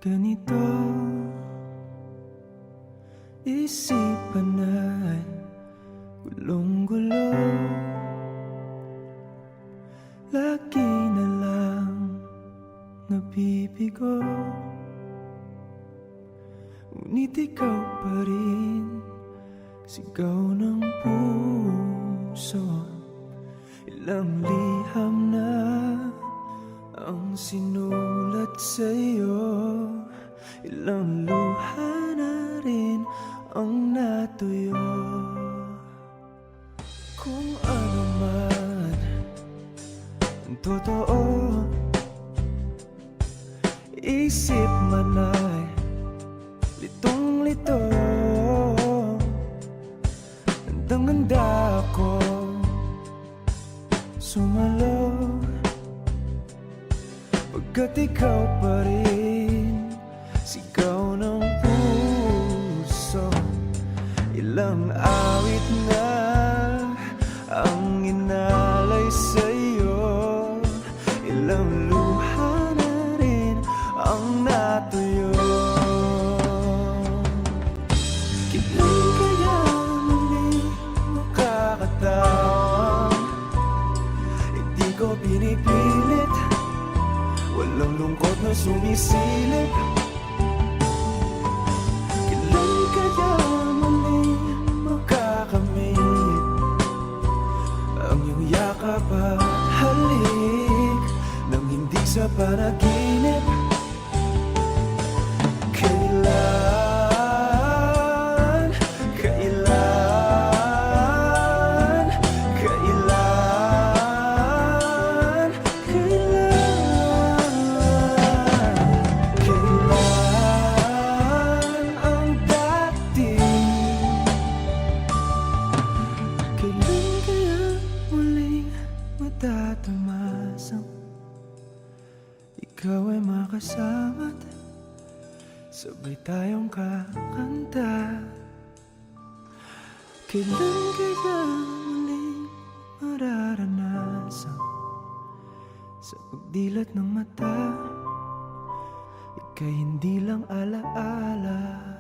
Ganito, isipan ay gulong-gulo. Lagi na lang nabibigo, ngunit ikaw pa rin, sigaw ng puso. Ilang liham na ang sinulat sa'yo, ilang luha na rin ang natuyo. Kung ano man ang totoo, isip man ay litong-lito. Handang-handa ako sumalo, pagkat ikaw pa rin, sigaw ng puso. Ilang awit na ang inalay sa'yo, ilang luha na rin ang natuyo. Kailan kaya muli makakatawang? Hindi ko pinipilit, walang lungkot na sumisilip. Kailan kaya muli makakamit ang iyong yakap at halik nang hindi sa panaginip? Kailan, kailan, kailan, kailan, kailan ang dating? Kailan kaya muling matatamasang ikaw ay makasama't sabay tayong kakanta? Kailan kaya muling mararanasan sa pagdilat ng mata ika'y hindi lang alaala?